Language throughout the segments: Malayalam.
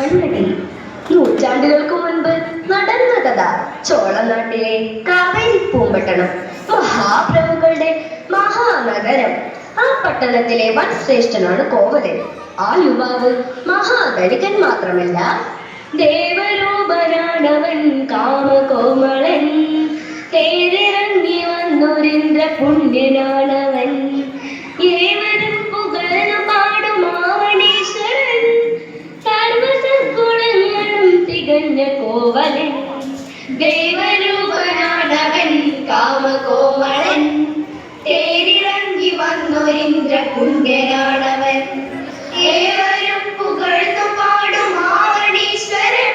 കണ്ണടി. നൂറ്റാണ്ടുകൾക്ക് മുൻപ് നടന്ന കഥ. ചോളനാട്ടിലെ കാവേരി പൂമ്പട്ടണം, മഹാപ്രഭുക്കളുടെ മഹാനഗരം. ആ പട്ടണത്തിലെ വൻ ശ്രേഷ്ഠനാണ് കോവലൻ. ആ യുവാവ് മഹാധനികൻ മാത്രമല്ല, ദേവരൂപനാണവൻ, കാമകോമളൻ. തേരിറങ്ങി വന്നൊരിന്ദ്ര പുണ്യനാണവൻ. ഏവരും പുകഴ്ന്നു പാടും ആവണീശ്വരൻ. സർവസദ്ഗുണങ്ങളും തികഞ്ഞ കോവലൻ. ദേവരൂപനാണവൻ, കാമകോമളൻ. തേരിറങ്ങി വന്നൊരിന്ദ്ര പുണ്യനാണവൻ. ഏവരും പുകഴ്ന്നു പാടും ആവണീശ്വരൻ.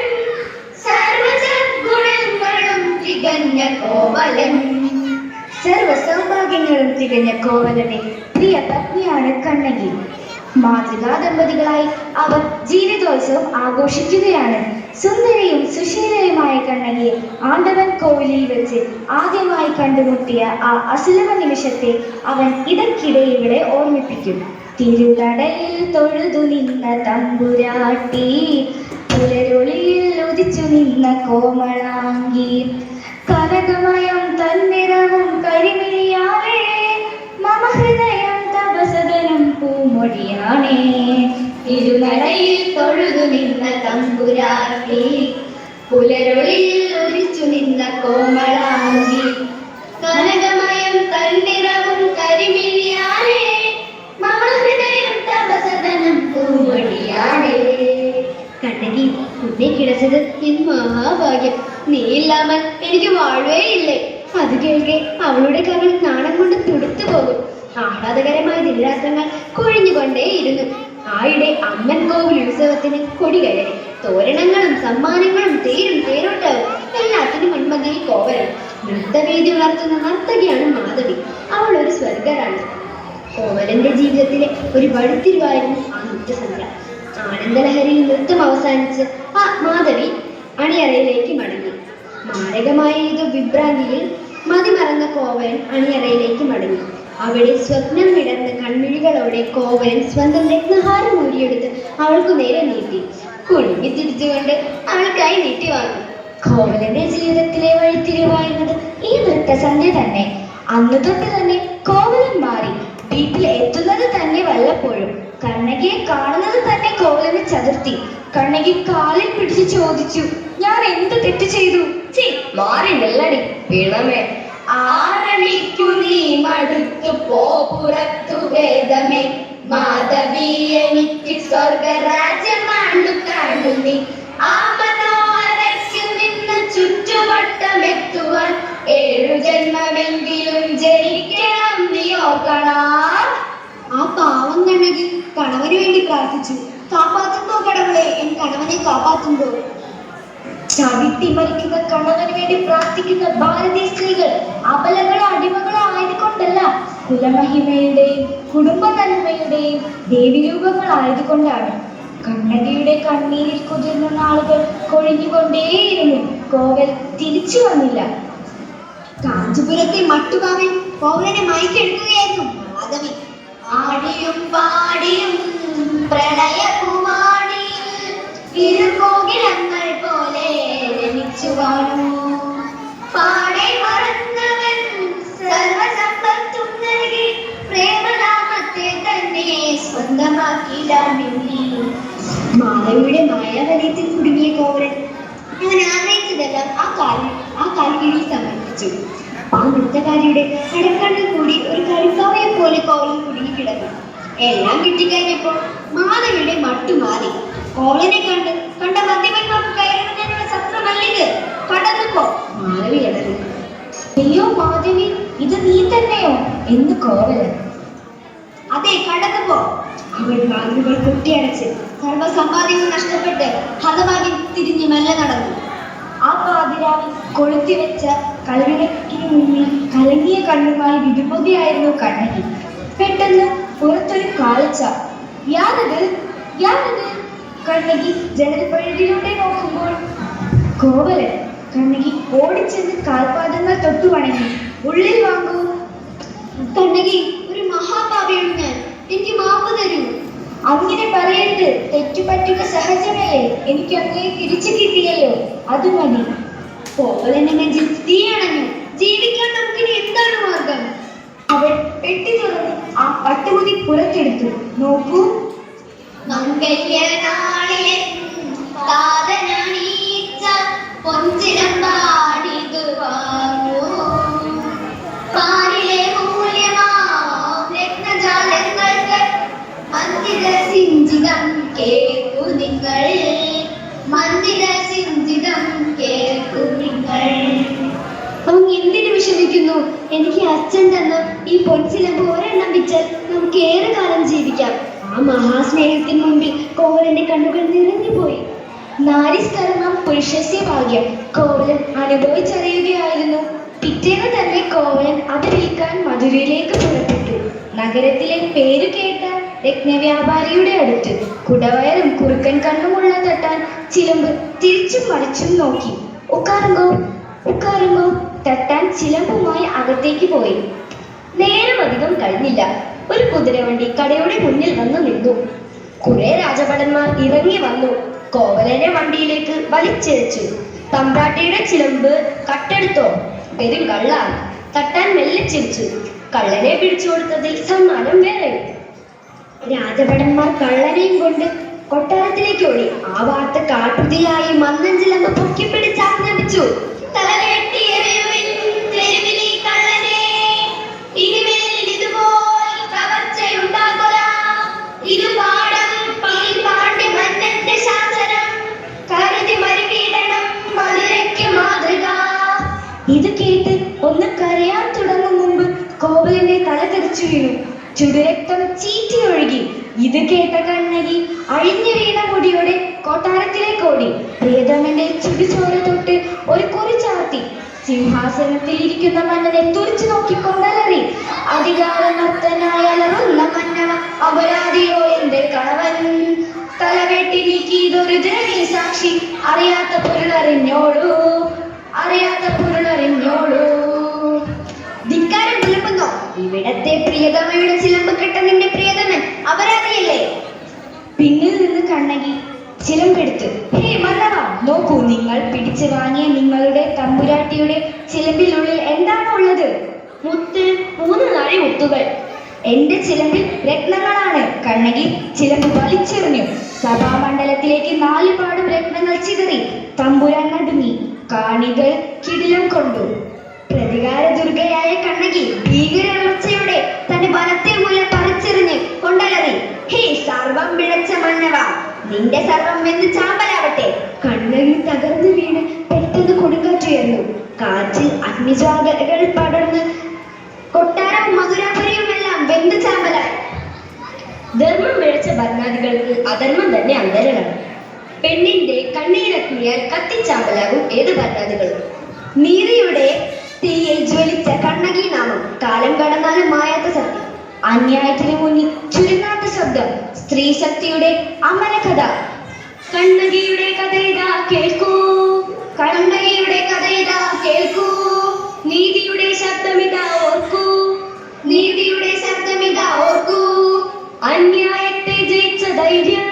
സർവസദ്ഗുണങ്ങളും തികഞ്ഞ കോവലൻ. സർവസൗഭാഗ്യങ്ങളും തികഞ്ഞ കോവലന്റെ പ്രിയ പത്നിയാണ് കണ്ണകി. മാതൃകാ ദമ്പതികളായി അവർ ജീവിതോത്സവം ആഘോഷിക്കുകയാണ്. സുന്ദരിയും സുശീലയുമായ കണ്ണകിയെ ആണ്ടവൻ കോവിലിൽ വെച്ച് ആദ്യമായി കണ്ടുമുട്ടിയ ആ അസുലഭ നിമിഷത്തെ അവൻ ഇടയ്ക്കിടെ ഇവിടെ ഓർമ്മിപ്പിക്കും. തിരുനടയിൽ തൊഴുതു നിന്ന തമ്പുരാട്ടി, പുലരൊളിയിൽ ഉദിച്ചു നിന്ന കോമളാംഗി, കനകമയം തന്നിറവും കരിമിഴിയാണേ, മമ ഹൃദയം തപസദനം പൂമൊഴിയാണേ. തിരുനടയിൽ തൊഴുതു നിന്ന തമ്പുരാട്ടി, പുലരൊളിയിൽ ഉദിച്ചു നിന്ന കോമളാംഗി, കനകമയം തന്നിറവും കരിമിഴിയാണേ, മമ ഹൃദയം തപസദനം പൂമൊഴിയാണേ. കണ്ണകി, കുഞ്ഞെ കിടച്ചത് എൻ മഹാഭാഗ്യം. നീ ഇല്ലാமல் എനിക്ക് വാഴവേ ഇല്ലേ. അത് കേൾക്കെ അവളുടെ കവിൾ നാണം കൊണ്ട് തുടുത്തു പോകും. ആഹ്ലാദകരമായ ദിനരാത്രങ്ങൾ കൊഴിഞ്ഞുകൊണ്ടേയിരുന്നു. ആയിടെ അമ്മൻ കോവിൽ ഉത്സവത്തിന് കൊടി കയറി. തോരണങ്ങളും സമ്മാനങ്ങളും തേരും തേരോട്ടവും എല്ലാത്തിനും മുൻപന്തിയിൽ കോവലൻ. നൃത്തവേദി വളർത്തുന്ന നർത്തകിയാണ് മാധവി. അവൾ ഒരു സ്വർഗറാണ്. കോവലന്റെ ജീവിതത്തിലെ ഒരു വഴിത്തിരിവായിരുന്നു ആ നൃത്തസന്ധ്യ. ആനന്ദലഹരിയിൽ നൃത്തം അവസാനിച്ച് ആ മാധവി അണിയറയിലേക്ക് മടങ്ങി. മാരകമായ ഏതോ വിഭ്രാന്തിയിൽ മതിമറന്ന കോവലൻ അണിയറയിലേക്ക് മടങ്ങി. അവിടെ സ്വപ്നം വിടർന്ന കൺമിഴികളോടെ കോവലൻ സ്വന്തം രത്നഹാരം ഊരിയെടുത്ത് അവൾക്കു നേരെ നീട്ടി. കുടുങ്ങി തിരിച്ചുകൊണ്ട് അവൾ കൈ നീട്ടി വാങ്ങി. കോവലന്റെ ജീവിതത്തിലെ വഴിത്തിരിവായിരുന്നത് ഈ നൃത്തസന്ധ്യ തന്നെ. അന്നു തൊട്ട് തന്നെ കോവലൻ മാറി. വീട്ടിൽ എത്തുന്നത് തന്നെ വല്ലപ്പോഴും. കണ്ണകിയെ കാണുന്നത് തന്നെ കോവലന് ചതുർത്തി. കണ്ണകി കാലിൽ പിടിച്ച് ചോദിച്ചു, ഞാൻ എന്ത് തെറ്റ് ചെയ്തു? മാറി നെല്ലടി വീണമേ. ആരണിക്കു നീ മടുത്തു പോ പുറത്തു വേദമേ, മാധവി എനിക്ക് സ്വർഗരാജ്യമാണു കാണു നീ. ആ മനോഹരയ്ക്കു നിന്ന് ചുറ്റുവട്ടമെത്തുവാൻ 7 ജന്മമെങ്കിലും ജനിക്കണം നീ ഓർക്കണം. ആ പാവം കണ്ണകി കണവന് വേണ്ടി പ്രാർത്ഥിച്ചു. കാപ്പാത്തുമ്പോ കടവുളെ, എൻ കണവനെ കാപ്പാത്തുമ്പോ. ചവിട്ടി മരിക്കുന്ന കണവന് വേണ്ടി പ്രാർത്ഥിക്കുന്ന ഭാരതീയ സ്ത്രീകൾ അബലകളോ അടിമകളോ ആയതുകൊണ്ടല്ല, കുലമഹിമയുടെയും കുടുംബ നന്മയുടെയും ദേവീരൂപങ്ങളായതുകൊണ്ടാണ്. കണ്ണകിയുടെ കണ്ണീരിൽ കുതിർന്ന നാളുകൾ കൊഴിഞ്ഞുകൊണ്ടേയിരുന്നു. കോവൽ തിരിച്ചു വന്നില്ല. കാഞ്ചിപുരത്തെ മട്ടുകാവിൽ കോവലനെ മയക്കെടുക്കുകയായിരുന്നു മാധവി. ആടിയും പാടിയും പ്രളയകുമാരിയിൽ ഇരുകോകിലങ്ങൾ പോലെ രമിച്ചു കാണൂ. പാടെ മറന്നവൻ സർവസമ്പത്തും നൽകി പ്രേമനാമത്തെ തന്നെ സ്വന്തമാക്കിയില്ലാമിന്നി. മാധവിയുടെ മായാവലയത്തിൽ കുടുങ്ങിയ കോവലൻ അവൻ ആഗ്രഹിച്ചതെല്ലാം ആ കാൽക്കീഴിൽ സമർപ്പിച്ചു. ആ നൃത്തകാരിയുടെ കടക്കണ്ണിൽ കൂടി ഒരു കളിപ്പാവയെ പോലെ കോവലൻ കുടുങ്ങിക്കിടന്നു. എല്ലാം കിട്ടിക്കഴിഞ്ഞപ്പോൾ മാധവിയുടെ മട്ടുമാറി. കോവലനെ കണ്ട മദ്യപന്മാർക്ക് കയറുന്നതിനുള്ള സത്രമല്ലിത്, കടന്നുപോ. മാധവി ഇടറി. അയ്യോ മാധവി, ഇത് നീ തന്നെയോ എന്ന് കോവലൻ. അതെ, കടന്നുപോ. അവൾ വാതിലുകൾ കൊട്ടിയടച്ച് സർവ്വസമ്പാദ്യങ്ങൾ നഷ്ടപ്പെട്ട് ഹതഭാഗ്യ തിരിഞ്ഞ് മെല്ലെ നടന്നു. ആ പാതിരാവിൽ കൊളുത്തിവെച്ച കൽവിളക്കിനു മുന്നിൽ കലങ്ങിയ കണ്ണുമായി വിതുമ്പുകയായിരുന്നു കണ്ണകി. പെട്ടെന്ന് പുറത്തൊരു കാഴ്ച. യാതത് യാതത്? കണ്ണകി ജനൽപ്പഴുതിലൂടെ നോക്കുമ്പോൾ കോവലൻ. കണ്ണകി ഓടിച്ചെന്ന് കാൽപാദങ്ങൾ തൊട്ടു വണങ്ങി. ഉള്ളിൽ വാങ്ങൂ. കണ്ണകി, ഒരു മഹാപാപിയാണ് ഞാൻ. എനിക്ക് മാപ്പ് തരൂ. അങ്ങനെ പറയരുത്. തെറ്റുപറ്റുക സഹജമല്ലേ. എനിക്ക് അങ്ങയെ തിരിച്ചു കിട്ടിയല്ലോ, അത് മതി. കോവലന്റെ നെഞ്ചിൽ തീയണഞ്ഞു. ജീവിക്കാൻ നമുക്കിനി എന്താണ് മാർഗം? അവൾ പെട്ടി തുറന്ന് ആ പട്ടുമുടി പുറത്തെടുത്തു. നോക്കൂ, മംഗല്യനാളിലെ താതനണീച്ച പൊൻചിലമ്പാണിതു വാങ്ങൂ. പാരിലെ മൂല്യമാം രത്നജാലങ്ങൾക്ക് മന്ദിര സിഞ്ചിതം കേൾക്കൂ നിങ്ങൾ. മന്ദിര സിഞ്ചിതം കേൾക്കൂ നിങ്ങൾ. അങ്ങ് എന്തിനു വിഷമിക്കുന്നു? എനിക്ക് അച്ഛൻ തന്ന ഈ പൊൻചിലമ്പ് ഒരെണ്ണം വിറ്റാൽ നമുക്ക് ഏറെ കാലം ജീവിക്കാം. ആ മഹാസ്നേഹത്തിന് മുമ്പിൽ കോവലന്റെ കണ്ണുകൾ നിറഞ്ഞുപോയി. നാരിസ്കർമ്മം പുരുഷസ്യ ഭാഗ്യം. കോവലൻ അനുഭവിച്ചറിയുകയായിരുന്നു. പിറ്റേന്ന് തന്നെ കോവലൻ അത് വിൽക്കാൻ മധുരയിലേക്ക് പുറപ്പെട്ടു. നഗരത്തിലെ പേരു കേട്ട രത്നവ്യാപാരിയുടെ അടുത്ത് കുടവയറും കുറുക്കൻ കണ്ണുമുള്ള തട്ടാൻ ചിലമ്പ് തിരിച്ചും മറിച്ചും നോക്കി. ഉക്കാറുങ്കോ ഉക്കാറുങ്കോ. തട്ടാൻ ചിലമ്പുമായി അകത്തേക്ക് പോയി. നേരം അധികം കഴിഞ്ഞില്ല. ഒരു കുതിരവണ്ടി കടയുടെ മുന്നിൽ വന്നു നിന്നു. കുറെ രാജഭടന്മാർ ഇറങ്ങി വന്നു. കോവലനെ വണ്ടിയിലേക്ക് വലിച്ചിഴച്ചു. തമ്പ്രാട്ടിയുടെ ചിലമ്പ് കട്ടെടുത്തോ? പെരും കള്ളാൻ. തട്ടാൻ മെല്ലെ ചിരിച്ചു. കള്ളനെ പിടിച്ചു കൊടുത്തതിൽ സമ്മാനം വേറെ. രാജഭടന്മാർ കള്ളനെയും കൊണ്ട് കൊട്ടാരത്തിലേക്ക് ഓടി. ആ വാർത്ത കാട്ടുതീയായി മന്നൻ ചിലമ്പ് പൊക്കിപ്പിടിച്ച് ആജ്ഞാപിച്ചു. തലകെട്ടിയെറിയുവിൻ തെരുവിലീ കള്ളനെ. ഇനിമേൽ ഇതുപോൽ കവർച്ചയുണ്ടാകുക. ഇരുപാടം പാണ്ഡ്യ മന്നന്റെ ശാസനം. കരുതി മരുവിടണം മധുരയ്ക്ക് മാതൃക. ഇത് കേട്ട് ഒന്ന് കരയാൻ തുടങ്ങും മുമ്പ് കോവലന്റെ തല തെറിച്ചു വീണു. ചുടുരക്തം ചീറ്റി ഒഴുകി. ഇത് കേട്ട കണ്ണകി അഴിഞ്ഞു വീണ മുടിയോടെ കൊട്ടാരത്തിലേക്ക് ഓടി. പ്രിയതമന്റെ ചുടുചോര തൊട്ട് ഒരു കുറി ചാർത്തി. സിംഹാസനത്തിൽ ഇരിക്കുന്ന മന്നനെ തുറിച്ചു നോക്കിക്കൊണ്ടലറി. അധികാരമത്തനായ അലറുന്ന മന്നവ, അപരാധിയോ എന്റെ കണവൻ. തലവെട്ടി നീക്കിയതൊരു ദ്രവ്യ സാക്ഷി. അറിയാത്ത പൊരുളറിഞ്ഞോളൂ, അറിയാത്ത പൊരുളറിഞ്ഞോളൂ. ധിക്കാരം പുലമ്പുന്നോ? ഇവിടത്തെ പ്രിയതമയുടെ ചിലമ്പ് കെട്ട നിന്റെ പ്രിയതമൻ അപരാധിയല്ലേ? പിന്നിൽ നിന്ന് കണ്ണകി ചിലമ്പെടുത്ത്, ഹേ മന്നവ, നോക്കൂ, നിങ്ങൾ പിടിച്ചു വാങ്ങിയ നിങ്ങളുടെ തമ്പുരാട്ടിയുടെ ചിലമ്പിനുള്ളിൽ എന്താണ് ഉള്ളത്? മുത്ത്, 3 നാഴി മുത്തുകൾ. എന്റെ ചിലമ്പിൽ രത്നങ്ങളാണ്. കണ്ണകി ചിലമ്പ് വലിച്ചെറിഞ്ഞു. സഭാമണ്ഡലത്തിലേക്ക് 4 പാടും രത്നങ്ങൾ ചിതറി. തമ്പുരാൻ നടുങ്ങി. കാണികൾ കിടിലം കൊണ്ടു. പ്രതികാര ദുർഗയായ കണ്ണകി ഭീകരർച്ചയോടെ തന്റെ വനത്തെ മുല്ല പറിച്ചെറിഞ്ഞ് കൊണ്ടലറി. ഹേ സർവം പിഴച്ച മന്നവ, നിന്റെ സർവം എന്ന് ചാമ്പലാവട്ടെ. കണ്ണകി തകർന്നു വീണ് പെട്ടെന്ന് കൊടുങ്കാറ്റുയർന്നു. കാറ്റിൽ അഗ്നിജ്വാലകൾ പടർന്ന് കൊട്ടാരവും മധുരാപുരിയും എല്ലാം വെന്ത് ചാമ്പലായി. ധർമ്മം പിഴച്ച ഭരണാധികൾക്ക് അധർമ്മം തന്നെ അന്തരമാണ്. പെണ്ണിന്റെ കണ്ണീരഗ്നിയാൽ കത്തിച്ചാമ്പലാകും ഏത് ഭരണാധികളും. നീതിയുടെ തീയിൽ ജ്വലിച്ച കണ്ണകി നാമം കാലം കടന്നാലും മായാത്ത സത്യം. അന്യായത്തിന് മുന്നിൽ ചുരുങ്ങാത്ത ശബ്ദം. സ്ത്രീ ശക്തിയുടെ അമര കഥ. കണ്ണകിയുടെ കഥയിതാ കേൾക്കൂ, കണ്ണകിയുടെ കഥയിതാ കേൾക്കൂ. നീതിയുടെ ശബ്ദമിതാ ഓർക്കൂ, നീതിയുടെ ശബ്ദമിതാ ഓർക്കൂ. അന്യായത്തെ ജയിച്ച ധൈര്യം